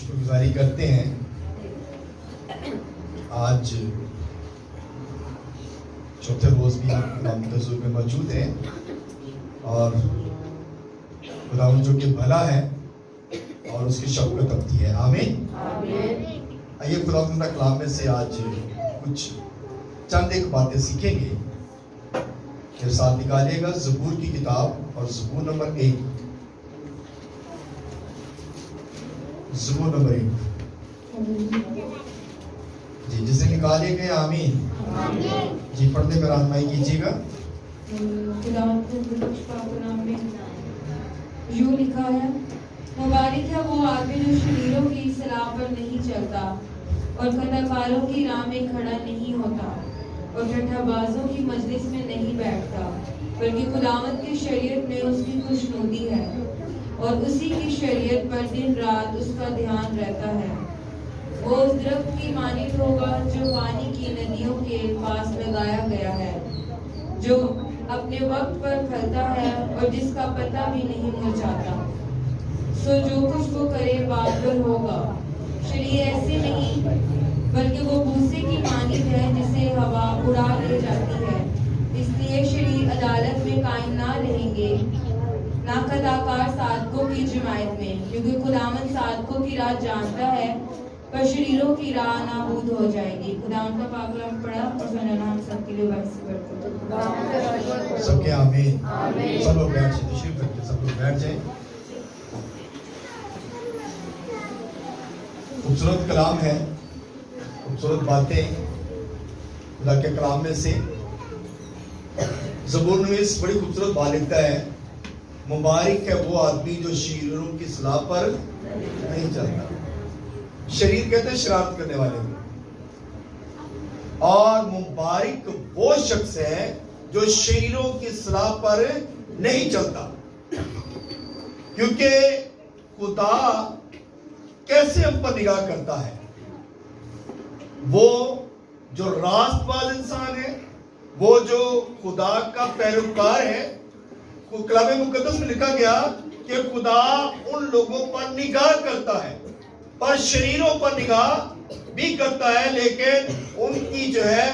شکر گزاری کرتے ہیں آج چوتھے روز بھی آپ خداوند کے حضور میں موجود ہیں اور خداوند جو کہ بھلا ہے اور اس کی شفقت ابدی ہے. آمین. آئیے خداوند کا کلام میں سے آج کچھ چند ایک باتیں سیکھیں گے. میرے ساتھ نکالیے گا زبور کی کتاب اور زبور نمبر 1. زبور نمبر 1. جی جسے نکالے گئے آمین. جی پڑھنے میں رہنمائی کیجیے گا. یوں لکھا ہے، مبارک ہے وہ آدمی جو شریروں کی صلاح پر نہیں چلتا اور خطا کاروں کی راہ میں کھڑا نہیں ہوتا اور ٹھٹھا بازوں کی مجلس میں نہیں بیٹھتا، بلکہ خداوند کی شریعت میں اس کی خوشنودی ہے اور اسی کی شریعت پر دن رات اس کا دھیان رہتا ہے. وہ اس درخت کی مانند ہوگا جو پانی کی ندیوں کے پاس لگایا گیا ہے، جو اپنے وقت پر پھلتا ہے اور جس کا پتا بھی نہیں مرجھاتا. سو جو کچھ وہ کرے بابر ہوگا. شریر ایسے نہیں بلکہ وہ بھوسے کی مانند ہے جسے ہوا اڑا لے جاتی ہے. اس لیے شریر عدالت میں قائم نہ رہیں گے، نہ خطاکار صادقوں کی جماعت میں، کیونکہ خداوند صادقوں کی راہ جانتا ہے پر شریروں کی راہ نابود ہو جائے گی. خداوند کا پاک کلام پڑھا اور سننا ہم سب کے لیے باعث برکت. سب کے آمین. سب لوگ بیٹھ جائیں. تشریف رکھتے سب لوگ بیٹھ جائیں. خوبصورت کلام ہے، خوبصورت باتیں خدا کے کلام میں سے. زبور نویس بڑی خوبصورت بات لکھتا ہے، مبارک ہے وہ آدمی جو شریروں کی صلاح پر نہیں چلتا. شریر کہتے ہیں شرارت کرنے والے کو، اور مبارک وہ شخص ہے جو شریروں کی صلاح پر نہیں چلتا. کیونکہ خدا کیسے ہم پر نگاہ کرتا ہے؟ وہ جو راست باز انسان ہے، وہ جو خدا کا پیروکار ہے. کلام مقدس میں لکھا گیا کہ خدا ان لوگوں پر نگاہ کرتا ہے، پر شریروں پر نگاہ بھی کرتا ہے، لیکن ان کی جو ہے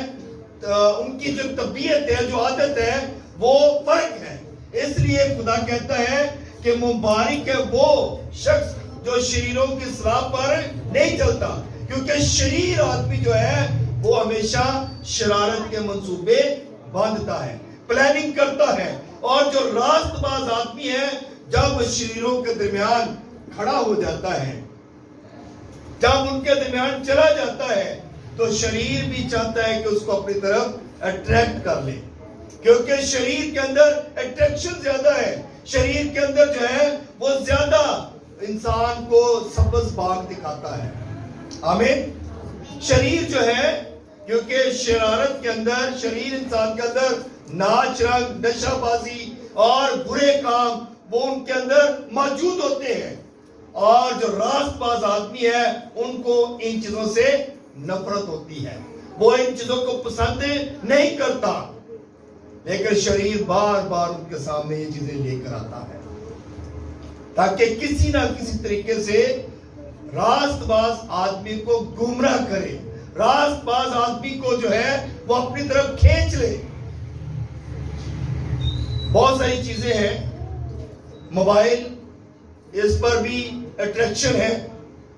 ان کی جو طبیعت ہے، جو عادت ہے، وہ فرق ہے. اس لیے خدا کہتا ہے کہ مبارک ہے وہ شخص جو شریروں کی صلاح پر نہیں چلتا. کیونکہ شریر آدمی جو ہے وہ ہمیشہ شرارت کے منصوبے باندھتا ہے، پلاننگ کرتا ہے. اور جو راست باز آدمی ہے، جب شریروں کے درمیان کھڑا ہو جاتا ہے، جب ان کے درمیان چلا جاتا ہے، تو شریر بھی چاہتا ہے کہ اس کو اپنی طرف اٹریکٹ کر لے. کیونکہ شریر کے اندر اٹریکشن زیادہ ہے. شریر کے اندر جو ہے وہ زیادہ انسان کو سبز باغ دکھاتا ہے. آمین. شریر جو ہے، کیونکہ شرارت کے اندر، شریر انسان کے اندر ناچ رنگ، نشہ بازی اور برے کام وہ ان کے اندر موجود ہوتے ہیں. اور جو راست باز آدمی ہے ان کو ان چیزوں سے نفرت ہوتی ہے، وہ ان چیزوں کو پسند نہیں کرتا. لیکن شریر بار بار ان کے سامنے یہ چیزیں لے کر آتا ہے تاکہ کسی نہ کسی طریقے سے راست باز آدمی کو گمراہ کرے، راست باز آدمی کو جو ہے وہ اپنی طرف کھینچ لے. بہت ساری چیزیں ہیں. موبائل، اس پر بھی اٹریکشن ہے.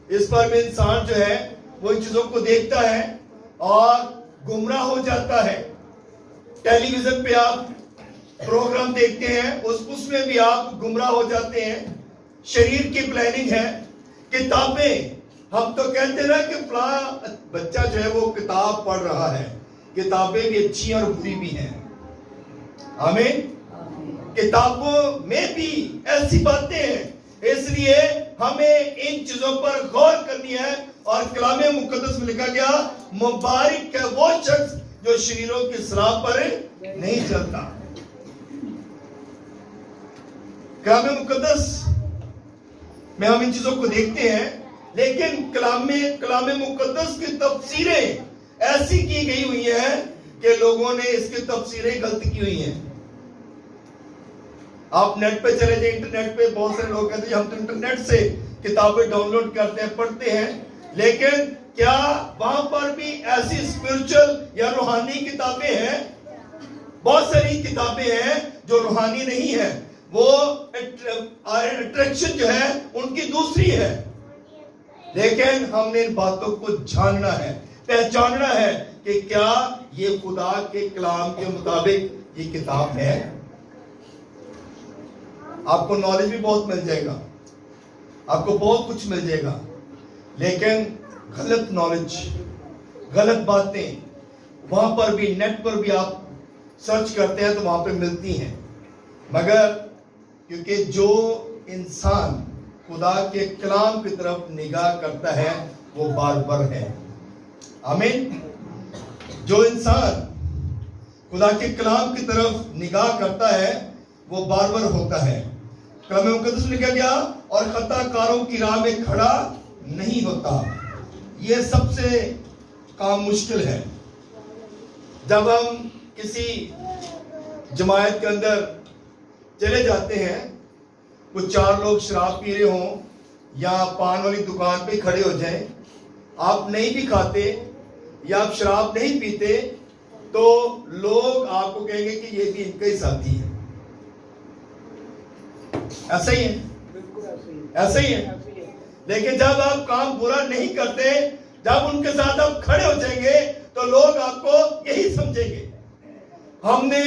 اس پر بھی انسان جو ہے وہ ان چیزوں کو دیکھتا ہے اور گمراہ ہو جاتا ہے. ٹیلی ویژن پہ آپ پروگرام دیکھتے ہیں، اس میں بھی آپ گمراہ ہو جاتے ہیں. شریر کی پلاننگ ہے. کتابیں، ہم تو کہتے ہیں نا کہ فلاں بچہ جو ہے وہ کتاب پڑھ رہا ہے. کتابیں بھی اچھی اور بری بھی ہیں. آمین. کتابوں میں بھی ایسی باتیں ہیں. اس لیے ہمیں ان چیزوں پر غور کرنی ہے. اور کلام مقدس میں لکھا گیا، مبارک ہے وہ شخص جو شریروں کی صلاح پر نہیں چلتا. کلام مقدس میں ہم ان چیزوں کو دیکھتے ہیں، لیکن کلام مقدس کی تفسیریں ایسی کی گئی ہوئی ہیں کہ لوگوں نے اس کی تفسیریں غلط کی ہوئی ہیں. آپ نیٹ پہ چلے جائیں، انٹرنیٹ پہ بہت سے لوگ کہتے ہیں ہم تو انٹرنیٹ سے کتابیں ڈاؤن لوڈ کرتے ہیں, پڑھتے ہیں, لیکن کیا وہاں پر بھی ایسی اسپرچل یا روحانی کتابیں ہیں؟ بہت ساری کتابیں ہیں جو روحانی نہیں ہیں, وہ اٹریکشن جو ہے ان کی دوسری ہے. لیکن ہم نے ان باتوں کو جاننا ہے, پہچاننا ہے کہ کیا یہ خدا کے کلام کے مطابق یہ کتاب ہے. آپ کو نالج بھی بہت مل جائے گا, آپ کو بہت کچھ مل جائے گا, لیکن غلط نالج, غلط باتیں وہاں پر بھی, نیٹ پر بھی آپ سرچ کرتے ہیں تو وہاں پہ ملتی ہیں. مگر کیونکہ جو انسان خدا کے کلام کی طرف نگاہ کرتا ہے وہ باربر ہے. آمین. جو انسان خدا کے کلام کی طرف نگاہ کرتا ہے وہ باربر ہوتا ہے. کلام مقدس میں لکھا گیا اور خطا کاروں کی راہ میں کھڑا نہیں ہوتا. یہ سب سے کام مشکل ہے. جب ہم کسی جماعت کے اندر چلے جاتے ہیں, کچھ 4 لوگ شراب پی رہے ہوں یا پان والی دکان پہ کھڑے ہو جائیں, آپ نہیں بھی کھاتے یا آپ شراب نہیں پیتے, تو لوگ آپ کو کہیں گے کہ یہ بھی ان کا ہی ساتھی ہے. ایسا ہی ہے, ایسا ہی ہے. لیکن جب آپ کام برا نہیں کرتے, جب ان کے ساتھ آپ کھڑے ہو جائیں گے تو لوگ آپ کو یہی سمجھیں گے. ہم نے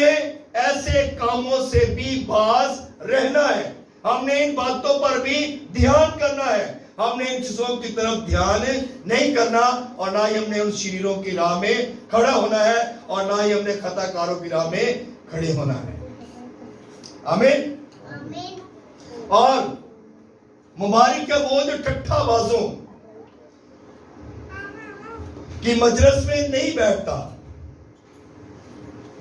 ایسے کاموں سے بھی باز رہنا ہے, ہم نے ان باتوں پر بھی دھیان کرنا ہے. ہم نے ان چیزوں کی طرف دھیان نہیں کرنا, اور نہ ہی ہم نے ان شریروں کی راہ میں کھڑا ہونا ہے, اور نہ ہی ہم نے خطا کاروں کی راہ میں کھڑے ہونا ہے. آمین. اور مبارک ہے وہ جو ٹھٹھا بازوں کی مجلس میں نہیں بیٹھتا.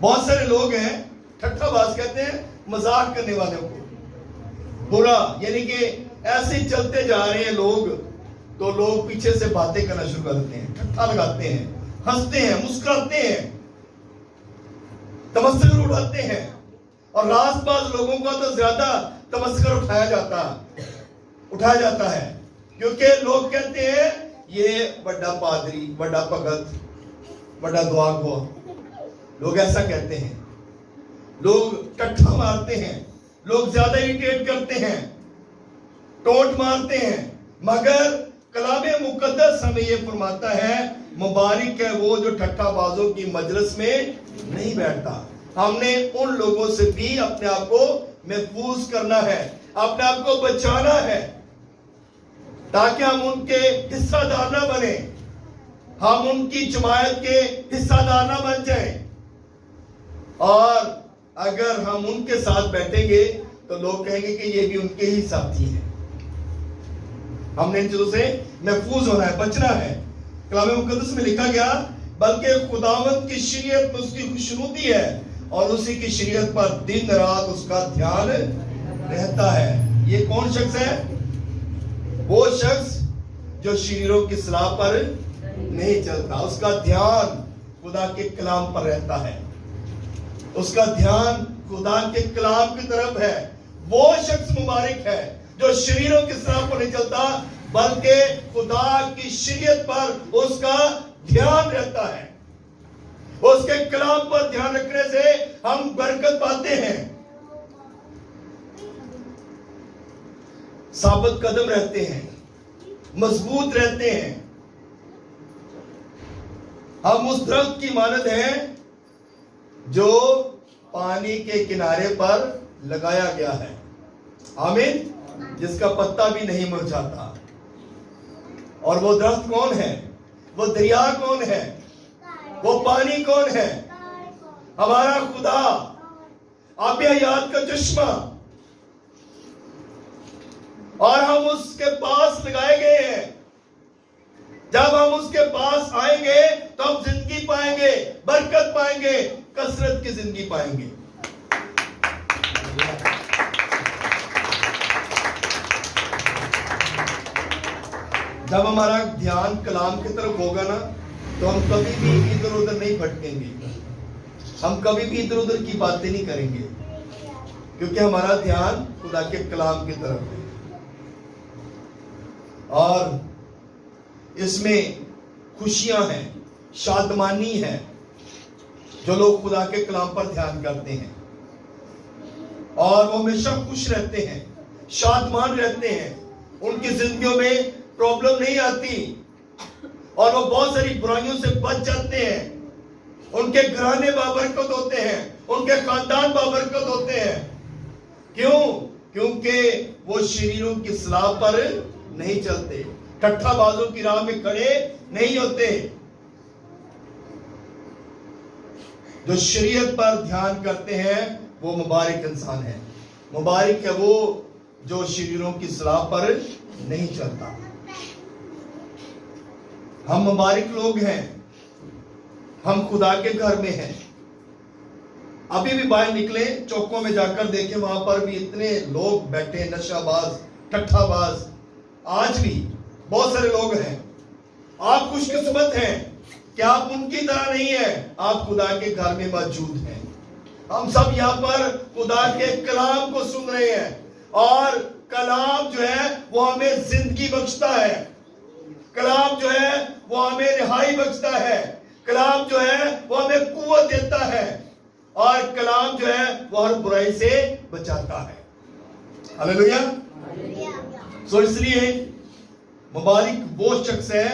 بہت سارے لوگ ہیں, ٹھٹھا باز کہتے ہیں مذاق کرنے والوں کو, برا, یعنی کہ ایسے چلتے جا رہے ہیں لوگ, تو لوگ پیچھے سے باتیں کرنا شروع کر دیتے ہیں, ٹھٹھا لگاتے ہیں, ہنستے ہیں, مسکراتے ہیں, تمسخر اڑاتے ہیں. اور راست باز لوگوں کا تو زیادہ تمسخر اٹھایا جاتا ہے, کیونکہ لوگ کہتے ہیں یہ بڑا پادری, بڑا بھگت, بڑا دعا گوا. لوگ ایسا کہتے ہیں, لوگ ٹٹھا مارتے ہیں, لوگ زیادہ اریٹیٹ کرتے ہیں, ٹونٹ مارتے ہیں. مگر کلام مقدس ہمیں یہ فرماتا ہے مبارک ہے وہ جو ٹھٹھا بازوں کی مجلس میں نہیں بیٹھتا. ہم نے ان لوگوں سے بھی اپنے آپ کو محفوظ کرنا ہے, اپنے آپ کو بچانا ہے, تاکہ ہم ان کے حصہ دار نہ بنیں, ہم ان کی جماعت کے حصہ دار نہ بن جائیں. اور اگر ہم ان کے ساتھ بیٹھیں گے تو لوگ کہیں گے کہ یہ بھی ان کے ہی ساتھی ہیں. ہم نے ان چیزوں سے محفوظ ہونا ہے, بچنا ہے. کلام مقدس میں لکھا گیا بلکہ خداوند کی شریعت اس کی خوشنودی ہے, اور اسی کی شریعت پر دن رات اس کا دھیان رہتا ہے. یہ کون شخص ہے؟ وہ شخص جو شریروں کی صلاح پر نہیں چلتا, اس کا دھیان خدا کے کلام پر رہتا ہے, اس کا دھیان خدا کے کلام کی طرف ہے. وہ شخص مبارک ہے جو شریروں کی صلاح پر نہیں چلتا, بلکہ خدا کی شریعت پر اس کا دھیان رہتا ہے. اس کے کلام پر دھیان رکھنے سے ہم برکت پاتے ہیں, ثابت قدم رہتے ہیں, مضبوط رہتے ہیں. ہم اس درخت کی مانند ہیں جو پانی کے کنارے پر لگایا گیا ہے. آمین. جس کا پتا بھی نہیں مرجھاتا. اور وہ درخت کون ہے؟ وہ دریا کون ہے؟ وہ پانی کون ہے؟ ہمارا خدا, آب حیات کا چشمہ. اور ہم اس کے پاس لگائے گئے ہیں. جب ہم اس کے پاس آئیں گے تو ہم زندگی پائیں گے, برکت پائیں گے, کثرت کی زندگی پائیں گے. جب ہمارا دھیان کلام کی طرف ہوگا نا, تو ہم کبھی بھی ادھر ادھر نہیں بھٹکیں گے, ہم کبھی بھی ادھر ادھر کی باتیں نہیں کریں گے, کیونکہ ہمارا دھیان خدا کے کلام کی طرف ہے. اور اس میں خوشیاں ہیں، شادمانی ہے، جو لوگ خدا کے کلام پر دھیان کرتے ہیں اور وہ ہمیشہ خوش رہتے ہیں، شادمان رہتے ہیں، ان کی زندگیوں میں پرابلم نہیں آتی اور وہ بہت ساری برائیوں سے بچ جاتے ہیں، ان کے گھرانے بابرکت ہوتے ہیں، ان کے خاندان بابرکت ہوتے ہیں۔ کیوں؟ کیونکہ وہ شریروں کی اصلاح پر نہیں چلتے، ٹھٹھا بازوں کی راہ میں کھڑے نہیں ہوتے۔ جو شریعت پر دھیان کرتے ہیں وہ مبارک انسان ہے، مبارک ہے وہ جو شریروں کی اصلاح پر نہیں چلتا۔ ہم مبارک لوگ ہیں، ہم خدا کے گھر میں ہیں۔ ابھی بھی باہر نکلیں، چوکوں میں جا کر دیکھیں، وہاں پر بھی اتنے لوگ بیٹھے، نشہ باز، ٹھٹھا باز، آج بھی بہت سارے لوگ ہیں۔ آپ خوش قسمت ہیں کہ آپ ان کی طرح نہیں ہیں، آپ خدا کے گھر میں موجود ہیں۔ ہم سب یہاں پر خدا کے کلام کو سن رہے ہیں اور کلام جو ہے وہ ہمیں زندگی بخشتا ہے، کلام جو ہے وہ ہمیں رہائی بخشتا ہے، کلام جو ہے وہ ہمیں قوت دیتا ہے اور کلام جو ہے وہ ہر برائی سے بچاتا ہے۔ ہلیلویا۔ سو اس لیے مبارک وہ شخص ہے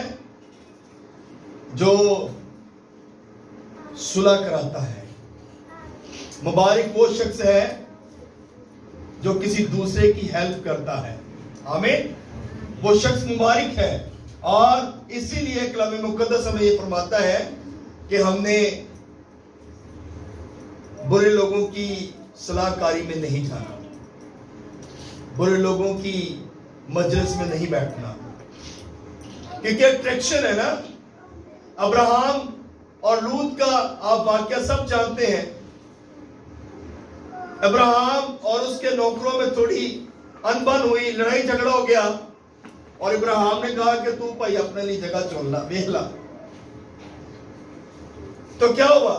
جو صلح کراتا ہے، مبارک وہ شخص ہے جو کسی دوسرے کی ہیلپ کرتا ہے۔ آمین۔ وہ شخص مبارک ہے اور اسی لیے کلام مقدس ہمیں یہ فرماتا ہے کہ ہم نے برے لوگوں کی صلاح کاری میں نہیں جانا، برے لوگوں کی مجلس میں نہیں بیٹھنا، کیونکہ اٹریکشن ہے نا۔ ابراہم اور لوط کا آپ واقعہ سب جانتے ہیں۔ ابراہم اور اس کے نوکروں میں تھوڑی انبن ہوئی، لڑائی جھگڑا ہو گیا اور ابراہم نے کہا کہ تو بھائی اپنے لیے جگہ چن لا، دیکھ لا۔ تو کیا ہوا؟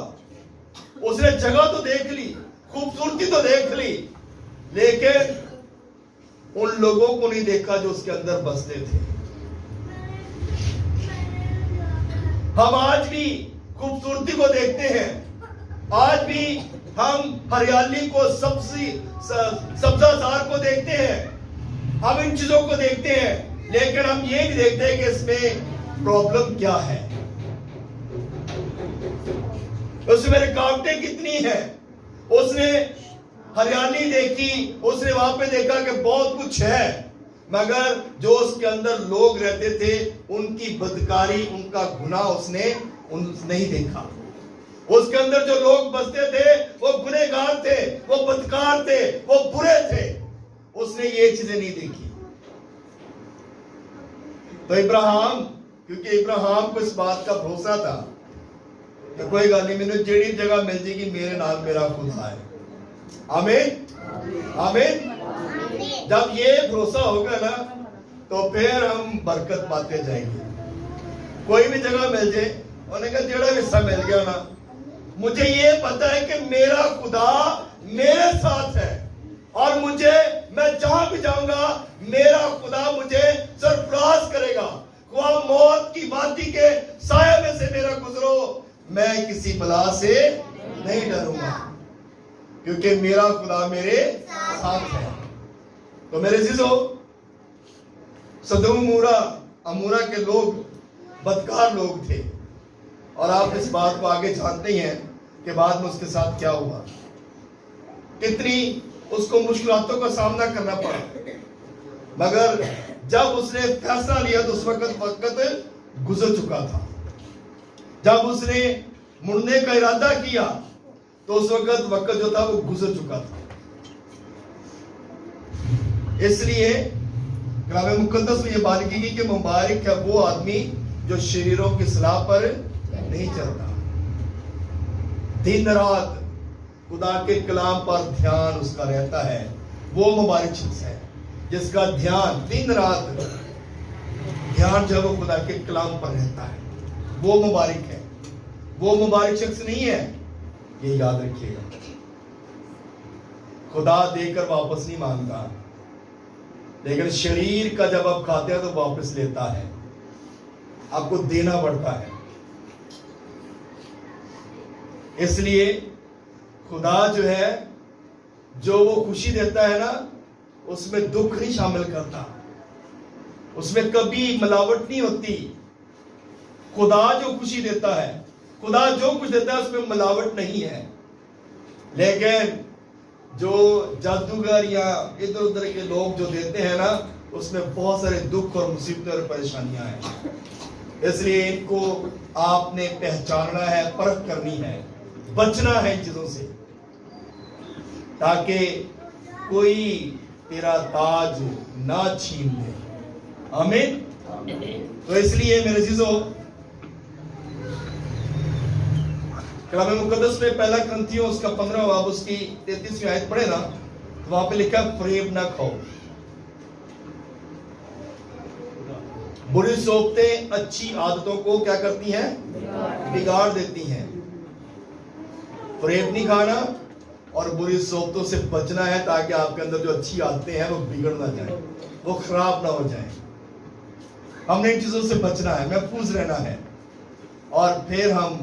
اس نے جگہ تو دیکھ لی، خوبصورتی تو دیکھ لی، لیکن ان لوگوں کو نہیں دیکھا جو اس کے اندر بستے تھے۔ ہم آج بھی خوبصورتی کو دیکھتے ہیں، آج بھی ہم ہریالی کو، سبزہ زار کو دیکھتے ہیں، ہم ان چیزوں کو دیکھتے ہیں، لیکن ہم یہ نہیں دیکھتے کہ اس میں پرابلم کیا ہے، اس میں رکاوٹیں کتنی ہیں۔ اس نے ہریالی دیکھی، اس نے وہاں پہ دیکھا کہ بہت کچھ ہے، مگر جو اس کے اندر لوگ رہتے تھے ان کی بدکاری، ان کا گناہ اس نے نہیں دیکھا۔ اس کے اندر جو لوگ بستے تھے وہ گنہگار تھے، وہ بدکار تھے، وہ برے تھے، اس نے یہ چیزیں نہیں دیکھی۔ تو ابراہم، کیونکہ ابراہم کو اس بات کا بھروسہ تھا کہ کوئی گل نہیں، مجھے جیڑی جگہ مل جائے گی میرے نال میرا خدا ہے۔ آمین آمین۔ جب یہ بھروسہ ہوگا نا تو پھر ہم برکت پاتے جائیں گے۔ کوئی بھی جگہ مل جائے، انہوں نے کہا جیڑا حصہ مل گیا نا، مجھے یہ پتا ہے کہ میرا خدا میرے ساتھ ہے اور میں جہاں بھی جاؤں گا میرا خدا مجھے سرفراز کرے گا۔ خواہ موت کی وادی کے سائے میں سے میرا گزرو، میں کسی بلا سے نہیں ڈروں گا، کیونکہ میرا خدا میرے ساتھ ہے۔ تو میرے عزیزو، سدوم امورا کے لوگ بدکار لوگ تھے اور آپ اس بات کو آگے جانتے ہی ہیں کہ بعد میں اس کے ساتھ کیا ہوا، کتنی اس کو مشکلاتوں کا سامنا کرنا پڑا، مگر جب اس نے فیصلہ لیا تو اس وقت گزر چکا تھا۔ جب اس نے مڑنے کا ارادہ کیا تو اس وقت جو تھا وہ گزر چکا تھا۔ اس لیے کلام مقدس میں یہ بات کی گئی کہ مبارک ہے وہ آدمی جو شریروں کی اصلاح پر نہیں چلتا، دن رات خدا کے کلام پر دھیان اس کا رہتا ہے، وہ مبارک شخص ہے جس کا دھیان دن رات دھیان جو وہ خدا کے کلام پر رہتا ہے، وہ مبارک ہے۔ وہ مبارک شخص نہیں ہے، یہ یاد رکھیے گا۔ خدا دے کر واپس نہیں مانگتا، لیکن شریر کا جب آپ کھاتے ہیں تو واپس لیتا ہے, آپ کو دینا پڑتا ہے. اس لیے خدا جو ہے, جو وہ خوشی دیتا ہے نا, اس میں دکھ نہیں شامل کرتا, اس میں کبھی ملاوٹ نہیں ہوتی. خدا جو خوشی دیتا ہے, خدا جو کچھ دیتا ہے اس میں ملاوٹ نہیں ہے. لیکن جو جادوگر یا ادھر ادھر کے لوگ جو دیتے ہیں نا, اس میں بہت سارے دکھ اور مصیبتیں اور پریشانیاں ہیں. اس لیے ان کو آپ نے پہچاننا ہے, پرکھ کرنی ہے, بچنا ہے ان چیزوں سے, تاکہ کوئی تیرا تاج نہ چھین لے. آمین. تو اس لیے میرے عزیزو, کلام مقدس میں پہلا کرنتھیوں اس کا 15 باب اس کی 33ویں آیت پڑھے نا, تو وہاں پہ لکھا فریب نہ کھاؤ. بری صحبتیں اچھی عادتوں کو کیا کرتی ہیں؟ بگاڑ دیتی ہیں. فریب نہیں کھانا اور بری صحبتوں سے بچنا ہے, تاکہ آپ کے اندر جو اچھی عادتیں ہیں وہ بگڑ نہ جائیں, وہ خراب نہ ہو جائیں. ہم نے ان چیزوں سے بچنا ہے, محفوظ رہنا ہے, اور پھر ہم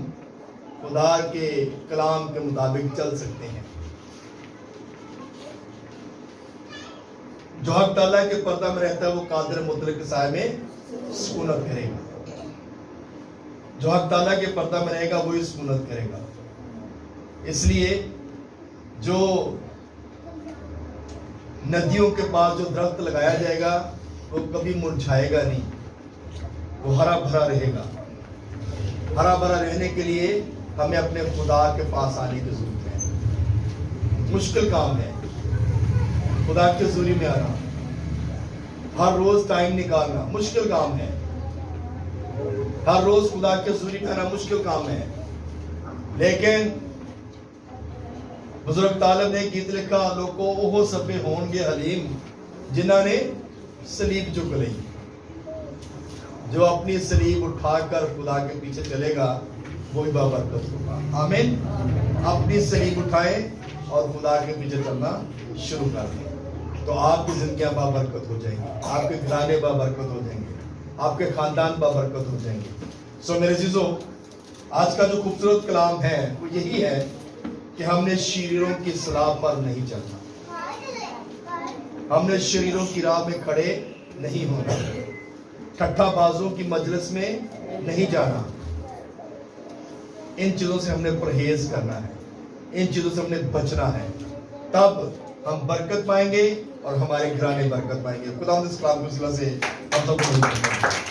خدا کے کلام کے مطابق چل سکتے ہیں. جو حق تعالیٰ کے پردہ میں رہتا ہے وہ قادر مطلق کے سائے میں سکونت کرے گا. جو حق تعالیٰ کے پردہ میں رہے گا وہی سکونت کرے گا. اس لیے جو ندیوں کے پاس جو درخت لگایا جائے گا وہ کبھی مرجھائے گا نہیں, وہ ہرا بھرا رہے گا. ہرا بھرا رہنے کے لیے ہمیں اپنے خدا کے پاس آنے کی ضرورت ہے. مشکل کام ہے خدا کے حضوری میں آنا, ہر روز ٹائم نکالنا مشکل کام ہے. ہر روز خدا کے حضوری میں آنا مشکل کام ہے. لیکن بزرگ طالب نے گیت لکھا, لوگوں اوہ صفے ہون گے حلیم جنہاں نے صلیب چک لئی. جو اپنی صلیب اٹھا کر خدا کے پیچھے چلے گا وہی بابرکت ہوگا. آمین. اپنی صلیب اٹھائیں اور خدا کے پیچھے چلنا شروع کر دیں, تو آپ کی زندگیاں بابرکت ہو جائیں گی, آپ کے گھرانے بابرکت ہو جائیں گے, آپ کے خاندان بابرکت ہو جائیں گے. سو میرے عزیزو, آج کا جو خوبصورت کلام ہے وہ یہی ہے کہ ہم نے شریروں کی اصلاح پر نہیں چلنا, ہم نے شریروں کی راہ میں کھڑے نہیں ہونا, ٹھٹھا بازوں کی مجلس میں نہیں جانا. ان چیزوں سے ہم نے پرہیز کرنا ہے, ان چیزوں سے ہم نے بچنا ہے, تب ہم برکت پائیں گے اور ہمارے گھرانے برکت پائیں گے. خدا اس کلام کے سلسلے سے ہم سب کو